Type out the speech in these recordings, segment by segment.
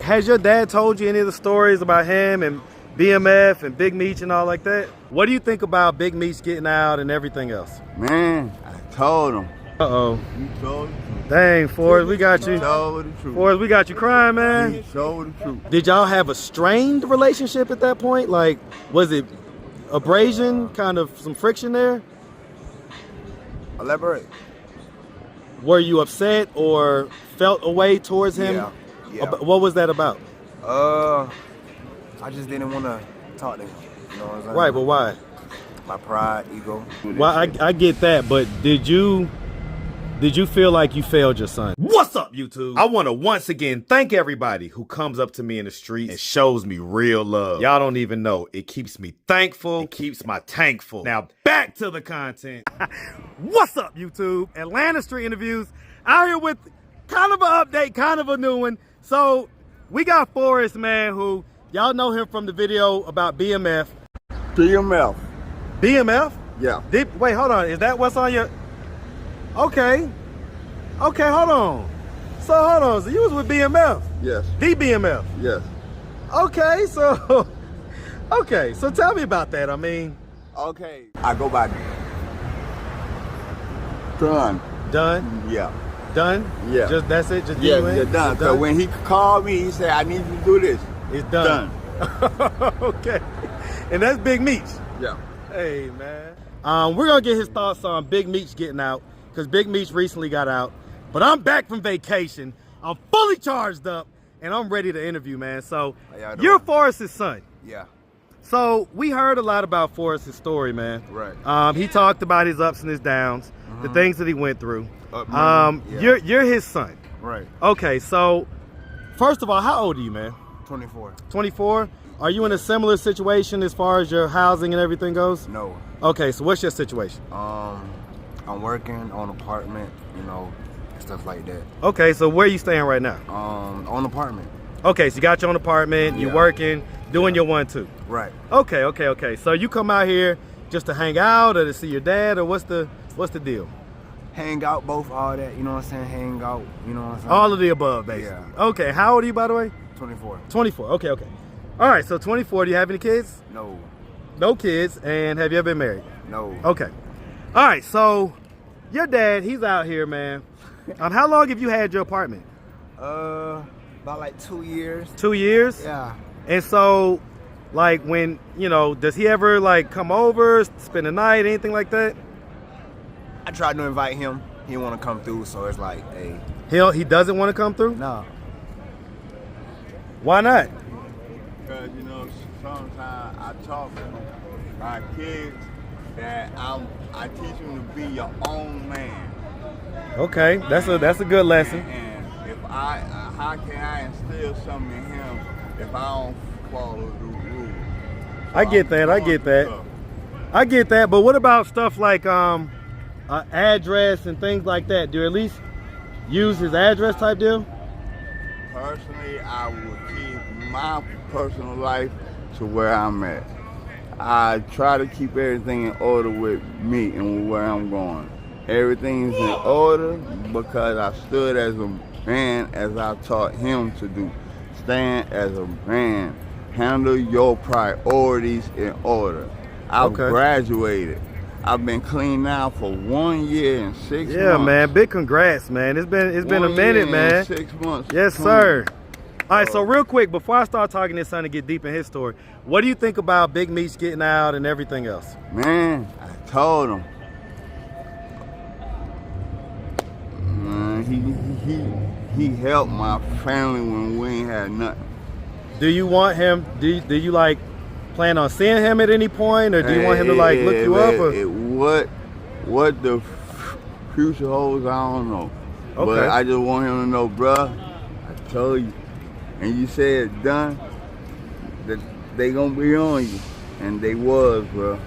has your dad told you any of the stories about him and BMF and Big Meech and all like that? What do you think about Big Meech getting out and everything else? Man, I told him. Uh-oh. He told him. Dang, Forrest, we got you. He told the truth. Forrest, we got you crying, man. He told the truth. Did y'all have a strained relationship at that point? Like, was it abrasion, kind of some friction there? Elaborate. Were you upset or felt a way towards him? Yeah. What was that about? I just didn't want to talk to him. You know what I'm saying? Right, but why? My pride, ego. Well, I get that, but did you feel like you failed your son? What's up, YouTube? I want to once again thank everybody who comes up to me in the street and shows me real love. Y'all don't even know. It keeps me thankful. It keeps my tank full. Now, back to the content. What's up, YouTube? Atlanta Street Interviews. Out here with kind of an update, kind of a new one. So, we got Forrest, man, who, y'all know him from the video about BMF. BMF. BMF? Yeah. Wait, hold on. Is that what's on your... Okay, hold on. So you was with BMF? Yes. The BMF? Yes. Okay, so tell me about that. I mean. Okay. I go by Done. Done? Yeah. Done? Yeah. Just that's it? Just Yeah, you're done. Because when he called me, he said, I need you to do this. It's done. Okay. And that's Big Meech. Yeah. Hey, man. We're going to get his thoughts on Big Meech getting out. Because Big Meech recently got out. But I'm back from vacation. I'm fully charged up. And I'm ready to interview, man. So, you're Forrest's son. Yeah. So, we heard a lot about Forrest's story, man. Right. He talked about his ups and his downs, the things that he went through. Yeah. You're his son. Right. Okay, so, first of all, how old are you, man? 24. 24? Are you in a similar situation as far as your housing and everything goes? No. Okay, so what's your situation? I'm working on apartment, you know, stuff like that. Okay, so where are you staying right now? On apartment. Okay, so you got your own apartment, you're working, doing your 1-2. Right. Okay. So you come out here just to hang out or to see your dad, or what's the deal? Hang out, both, all that, you know what I'm saying? Hang out, you know what I'm saying? All of the above, basically. Yeah. Okay, how old are you, by the way? 24. 24, okay. All right, so 24, do you have any kids? No. No kids, and have you ever been married? No. Okay. All right, so your dad, he's out here, man. How long have you had your apartment? About like 2 years. 2 years? Yeah. And so, like, when, you know, does he ever, like, come over, spend the night, anything like that? I tried to invite him. He didn't want to come through, so it's like, hey. He doesn't want to come through? No. Why not? Because, you know, sometimes I talk to my kids that I teach them to be your own man. Okay, that's a good lesson. And if how can I instill something in him if I don't follow the rules? So I get that, but what about stuff like address and things like that? Do you at least use his address type deal? Personally, I would keep my personal life to where I'm at. I try to keep everything in order with me and where I'm going. Everything's in order because I stood as a man as I taught him to do. Stand as a man. Handle your priorities in order. I've graduated. I've been clean now for 1 year and 6 months. Yeah, man. Big congrats, man. It's been a minute, man. 6 months. Yes, sir. All right, so real quick, before I start talking to his son and get deep in his story, what do you think about Big Meech getting out and everything else? Man, I told him. He helped my family when we ain't had nothing. Do you want him? Do you like plan on seeing him at any point, or do you want him to like look you up? Or? What the future holds, I don't know. Okay. But I just want him to know, bruh, I told you, and you said done, that they gonna be on you, and they was, bro.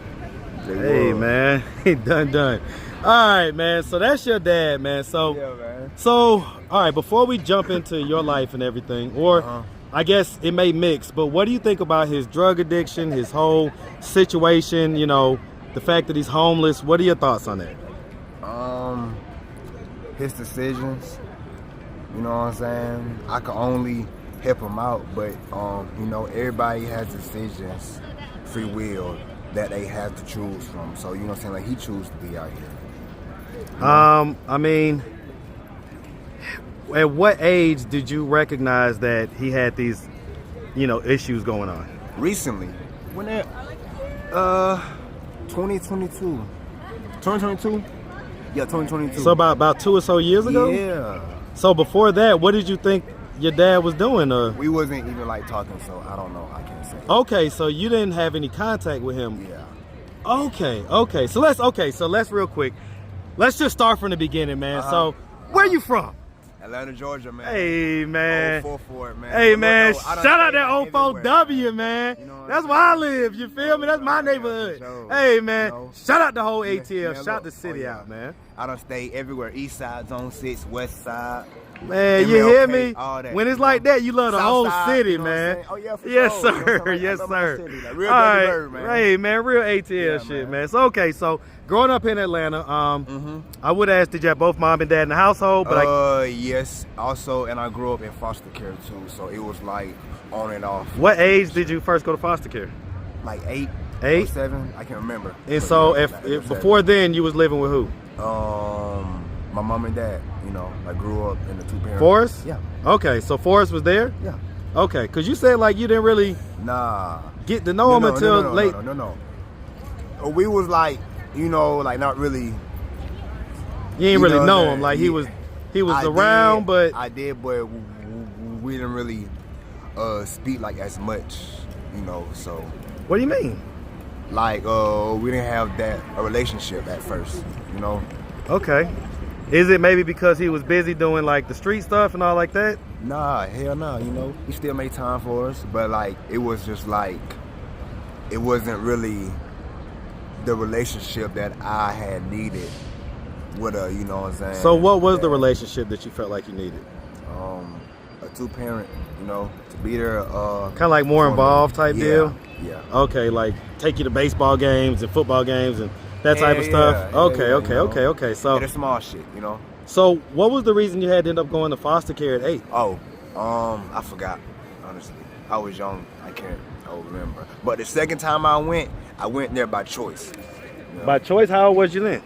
Hey, man, done. All right, man. So that's your dad, man. So, yeah, man. So, all right. Before we jump into your life and everything, or I guess it may mix, but what do you think about his drug addiction, his whole situation? You know, the fact that he's homeless. What are your thoughts on that? His decisions. You know what I'm saying? I can only help him out, but you know, everybody has decisions, free will that they have to choose from. So you know what I'm saying, like he chose to be out here. You know? I mean, at what age did you recognize that he had these, you know, issues going on? Recently, when that 2022. Yeah, 2022. So about 2 or so years ago? Yeah. So before that, what did you think your dad was doing? We wasn't even like talking, so I don't know. I can't say. Okay, so you didn't have any contact with him. Yeah. Okay. So let's real quick. Let's just start from the beginning, man. So where you from? Atlanta, Georgia, man. Hey, man. 044, man. Hey, man. No, Shout out that 04W, man. You know That's where I live. You feel me? That's my neighborhood. Sure. Hey, man. You know? Shout out the whole ATL. Man, Shout look, the city out, man. I done stayed everywhere. East side, zone 6, west side. Man, you hear MLK, me? all that, When it's you like know? that, you love the South whole side, city, you know what I'm man. saying? Oh, yeah, for Yes, sure. You know what I'm sir. saying? Yes, I love my sir. city. Like, real All dirty right. bird, man. Hey, man, real ATL Yeah, shit, man. man. So, okay, so growing up in Atlanta, I would ask, did you have both mom and dad in the household? But yes. Also, and I grew up in foster care too, so it was like on and off. what age did you first go to foster care? Like 8, 8? or 7, I can't remember. And But, so yeah, if like 7. before then, you was living with who? My mom and dad, you know, I grew up in the 2-parent. Forrest? Yeah. Okay, so Forrest was there? Yeah. Okay, because you said like you didn't really Nah. get to know him until late. No. We was like, you know, like not really. You ain't You really know know that him. Like he- he was I around, did, but I did, but we didn't really speak like as much, you know. So what do you mean? like we didn't have a relationship at first, you know. Okay. Is it maybe because he was busy doing like the street stuff and all like that? Nah, hell no, you know. He still made time for us, but like it was just like it wasn't really the relationship that I had needed with her, you know what I'm saying? So what was the Yeah. relationship that you felt like you needed? A 2-parent, you know, to be there. Kind of like more for me. involved type Yeah, deal? Yeah. Okay, like take you to baseball games and football games and that type of Yeah, stuff? yeah, Okay. you know. So Yeah, the small shit, you know. so what was the reason you had to end up going to foster care at 8? Oh, I forgot, honestly. I was young, I can't remember. But the second time I went there by choice. You know? By choice, how old was you then?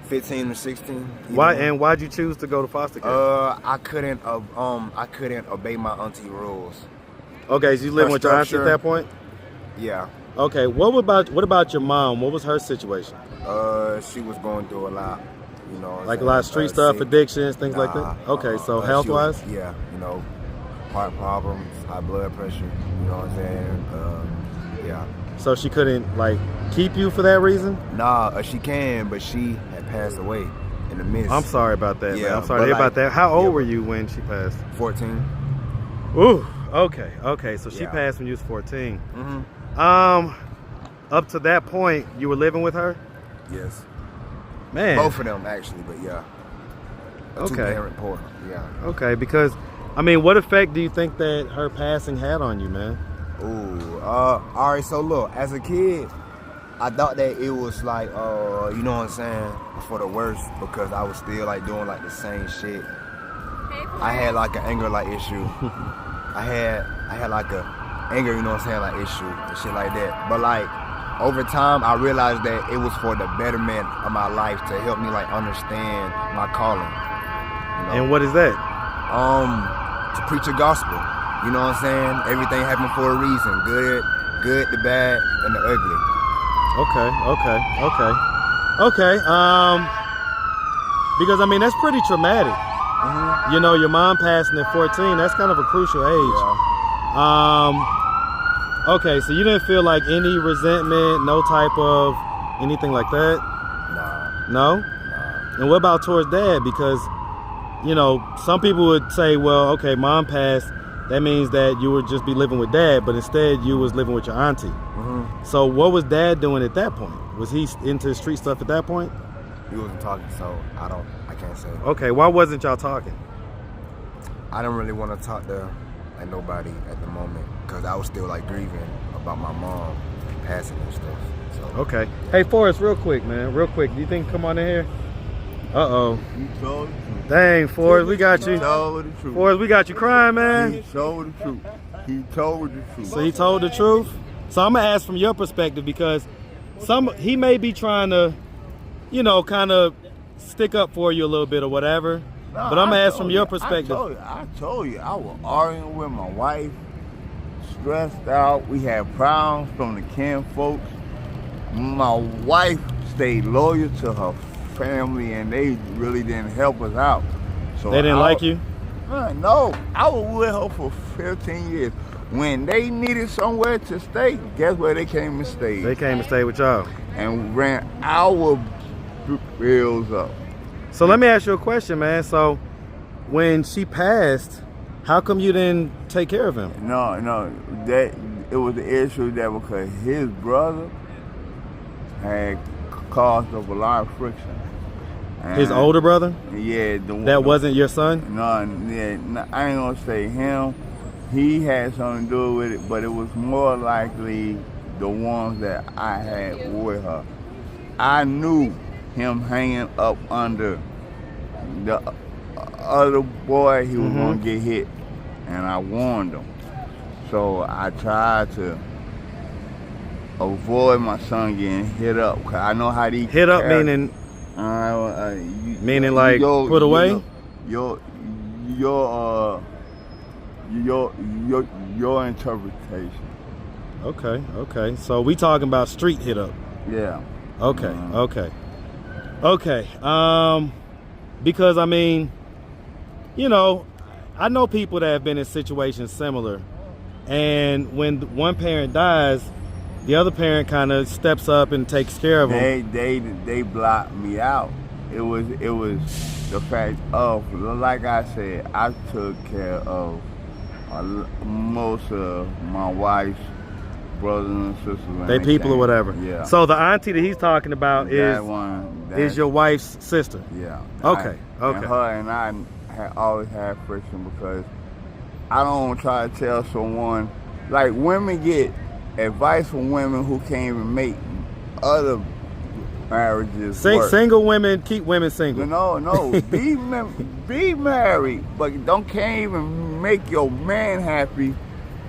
15 or 16. Why know? and why'd you choose to go to foster care? I couldn't obey my auntie rules. Okay, so you living her with your auntie at structure. that point? Yeah. Okay, what about your mom? What was her situation? She was going through a lot, you know. Like a lot of street stuff, sick. addictions, things like Nah, that? Okay, so she health-wise? was- yeah, you know, heart problems, high blood pressure, you know what I'm saying? Yeah. So she couldn't, like, keep you for that reason? Nah, she can, but she had passed away in the midst. I'm sorry about that, man. Yeah, I'm sorry to but hear about like- that. How old yeah, were you when she passed? 14. Ooh, okay. So she Yeah. passed when you was 14. Mm-hmm. Up to that point, you were living with her? Yes. Man. Both of them, actually, but yeah. A Okay. 2-parent poor, yeah. Okay, because, I mean, what effect do you think that her passing had on you, man? Ooh, all right, so look, as a kid, I thought that it was like, you know what I'm saying, for the worst, because I was still like doing like the same shit. I had like an anger like issue. I had like a anger, you know what I'm saying, like issue and shit like that. But like over time, I realized that it was for the betterment of my life to help me like understand my calling. You know? And what is that? To preach the gospel. You know what I'm saying? Everything happened for a reason. Good, the bad, and the ugly. Okay. Because, I mean, that's pretty traumatic. Mm-hmm. You know, your mom passing at 14, that's kind of a crucial age. Yeah. Okay, so you didn't feel like any resentment, no type of anything like that? Nah. No? And what about towards dad? Because, you know, some people would say, well, okay, mom passed, that means that you would just be living with dad, but instead you was living with your auntie. Mm-hmm. So what was dad doing at that point? Was he into street stuff at that point? He wasn't talking, so I can't say. Okay, why wasn't y'all talking? I didn't really want to talk to like nobody at the moment because I was still like grieving about my mom passing and stuff. So Okay. Hey, Forrest, real quick, man. Real quick. Do you think come on in here? Uh-oh. He told the truth. Dang, Forrest, we got He you. told the truth. Forrest, we got you crying, He man. told the truth. He told the truth. So he told the truth? So I'm gonna ask from your perspective, because he may be trying to, you know, kind of stick up for you a little bit or whatever. No, but I'm gonna ask from your I perspective. told you, I was arguing with my wife, stressed out. We had problems from the kin folks. My wife stayed loyal to her family, and they really didn't help us out. So They didn't like you? No, I was with her for 15 years. When they needed somewhere to stay, guess where they came and stayed? They came to stay with y'all. And ran our bills up. So let me ask you a question, man. So when she passed, how come you didn't take care of him? No, that it was the issue that because his brother had caused up a lot of friction. And His older brother? Yeah, That wasn't your son? No, I ain't gonna say him. He had something to do with it, but it was more likely the ones that I had with her. I knew him hanging up under the other boy, he was gonna get hit, and I warned him. So I tried to avoid my son getting hit up, cause I know how these Hit up meaning like put away? Your interpretation. Okay. So we talking about street hit up. Yeah. Okay. Because I mean, you know, I know people that have been in situations similar, and when one parent dies, the other parent kind of steps up and takes care of them. They blocked me out. It was the fact of, like I said, I took care of most of my wife's brothers and sisters. They people or whatever. Yeah. So the auntie that he's talking about is your wife's sister. Yeah. Okay. And her and I always had friction because I don't try to tell someone, like women get advice from women who can't even make other marriages work. Single women keep women single. No. be married, but can't even make your man happy.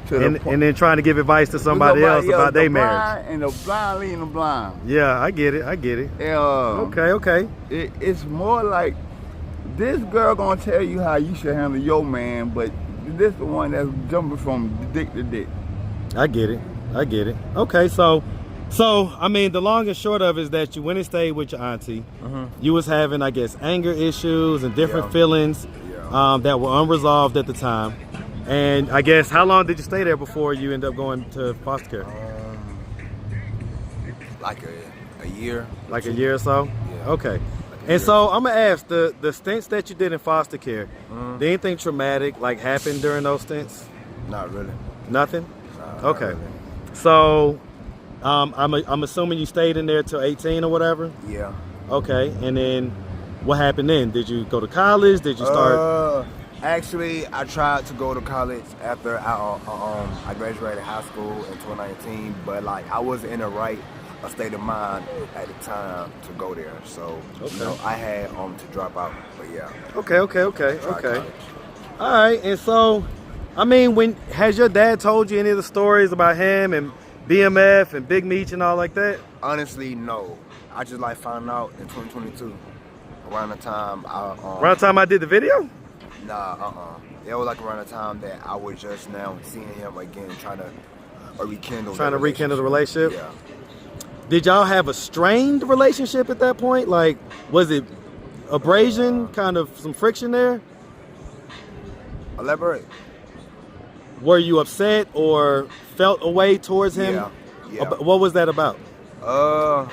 And then trying to give advice to somebody else about their marriage. And the blind leading the blind. Yeah, I get it. Okay. It's more like this girl gonna tell you how you should handle your man, but this the one that's jumping from dick to dick. I get it. Okay, so I mean, the long and short of it is that you went and stayed with your auntie. You was having, I guess, anger issues and different feelings that were unresolved at the time. And I guess, how long did you stay there before you end up going to foster care? Like a year. Like a year or so? Yeah. Okay. And so I'm gonna ask, the stints that you did in foster care, did anything traumatic like happen during those stints? Not really. Nothing? Not Okay. really. So I'm assuming you stayed in there till 18 or whatever? Yeah. Okay. And then what happened then? Did you go to college? Did you start? Actually, I tried to go to college after I graduated high school in 2019, but like I wasn't in the right state of mind at the time to go there. So you know, I had to drop out. But yeah. Okay. All right. And so, I mean, has your dad told you any of the stories about him and BMF and Big Meech and all like that? Honestly, no. I just like found out in 2022 around the time I did the video. Nah, It was like around the time that I was just now seeing him again, trying to rekindle the relationship. Yeah. Did y'all have a strained relationship at that point? Like, was it abrasion, kind of some friction there? Elaborate. Were you upset or felt a way towards him? Yeah. What was that about? I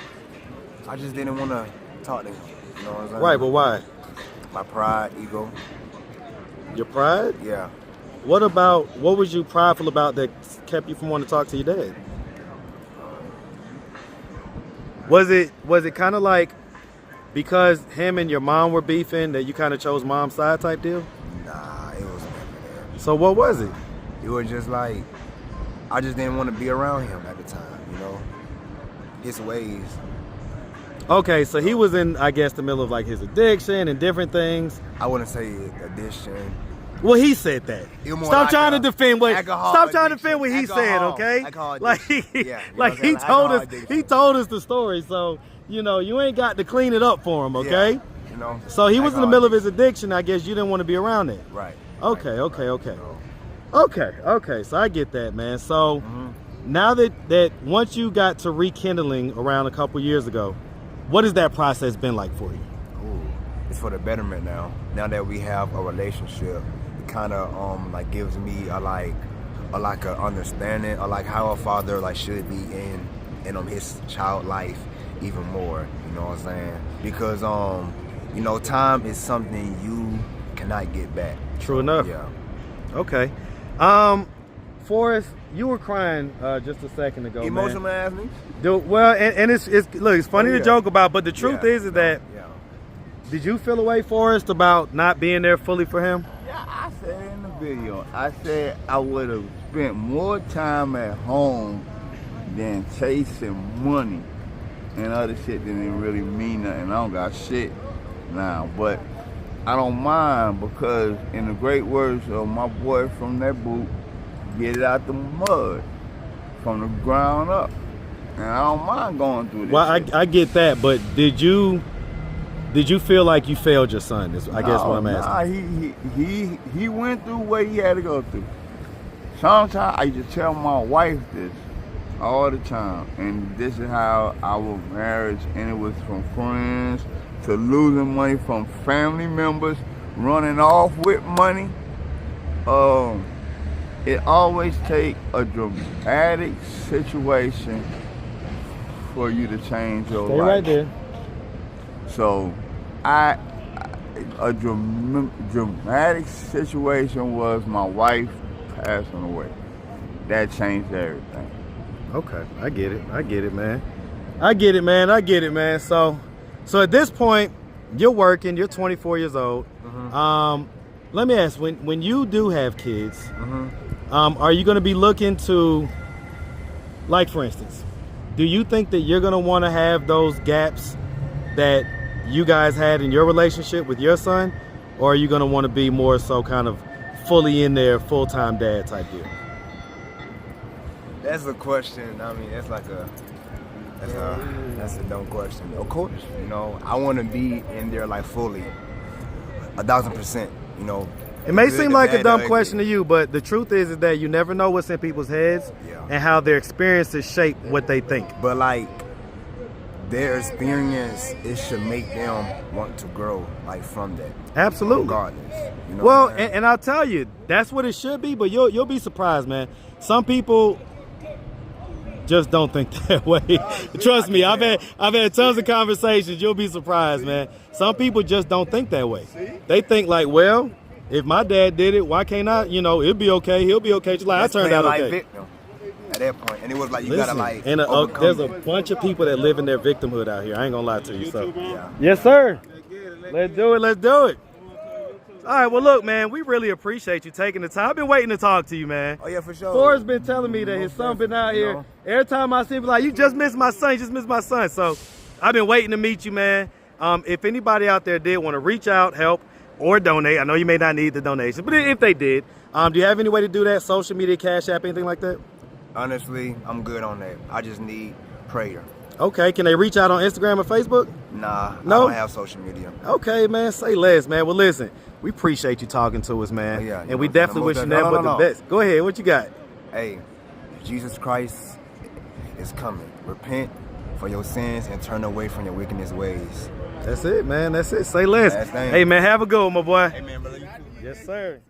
just didn't want to talk to him. You know what I'm saying? Right, but why? My pride, ego. Your pride? Yeah. What was you prideful about that kept you from wanting to talk to your dad? Was it kind of like because him and your mom were beefing that you kind of chose mom's side type deal? Nah, it was never there. So what was it? It was just like, I just didn't want to be around him at the time, you know? His ways. Okay, so he was in, I guess, the middle of like his addiction and different things. I wouldn't say addiction. Well, he said that. Stop like trying to defend what. Stop trying to defend what he said, okay? Like, like he told us. He told us the story, so you know you ain't got to clean it up for him, okay? Yeah, you know. So he was in the middle of his addiction. I guess you didn't want to be around it. Right. Okay. Okay. So I get that, man. So now that once you got to Rekindling around a couple years ago, what has that process been like for you? Ooh, it's for the betterment now. Now that we have a relationship, it kind of like gives me a understanding of like how a father like should be in his child life even more. You know what I'm saying? Because you know, time is something you cannot get back. True enough. Yeah. Okay. Forrest, you were crying just a second ago. Emotional ass me? Well, and it's look, it's funny to joke about, but the truth is that. Did you feel away, Forrest, about not being there fully for him? Yeah, I said in the video, I said I would have spent more time at home than chasing money and other shit that didn't really mean nothing. I don't got shit now, but I don't mind because in the great words of my boy from that boot, get it out the mud from the ground up. And I don't mind going through this. Well, I get that, but did you feel like you failed your son? I guess what I'm asking. Nah, he went through what he had to go through. Sometimes I just tell my wife this all the time, and this is how our marriage ended, was from friends to losing money from family members, running off with money. It always takes a dramatic situation for you to change your life. Stay right there. So, a dramatic situation was my wife passing away. That changed everything. Okay, I get it, man. So at this point, you're working. You're 24 years old. Let me ask: when you do have kids, are you going to be looking to, like, for instance, do you think that you're going to want to have those gaps that you guys had in your relationship with your son, or are you going to want to be more so kind of fully in there, full-time dad type deal? That's a question. I mean, that's a dumb question. Of course, you know, I want to be in there like fully, 1,000%. You know, it may seem like a dumb question to you, but the truth is that you never know what's in people's heads and how their experiences shape what they think. But like, their experience, it should make them want to grow like from that. Absolutely. Regardless. You know, well, and I'll tell you, that's what it should be, but you'll be surprised, man. Some people just don't think that way. Trust me, I've had tons of conversations. You'll be surprised, man. Some people just don't think that way. They think like, well, if my dad did it, why can't I? You know, it'll be okay. He'll be okay. Just like I turned out okay. Victim at that point, and it was like you gotta like. And there's a bunch of people that live in their victimhood out here. I ain't gonna lie to you. So, yes, sir. Let's do it. All right, well, look, man, we really appreciate you taking the time. I've been waiting to talk to you, man. Oh, yeah, for sure. Forrest's been telling me that his son been out here. Every time I see him, like, you just missed my son, So I've been waiting to meet you, man. If anybody out there did want to reach out, help, or donate, I know you may not need the donation, but if they did, do you have any way to do that? Social media, Cash App, anything like that? Honestly, I'm good on that. I just need prayer. Okay, can they reach out on Instagram or Facebook? Nah, no? I don't have social media. Okay, man, say less, man. Well, listen, we appreciate you talking to us, man. Oh, yeah, and we definitely wish you nothing but the best. Go ahead, what you got? Hey, Jesus Christ is coming. Repent for your sins and turn away from your wickedness ways. That's it, man. That's it. Say less. Hey, man, have a good one, my boy. Hey, man, brother, you too. Yes, sir.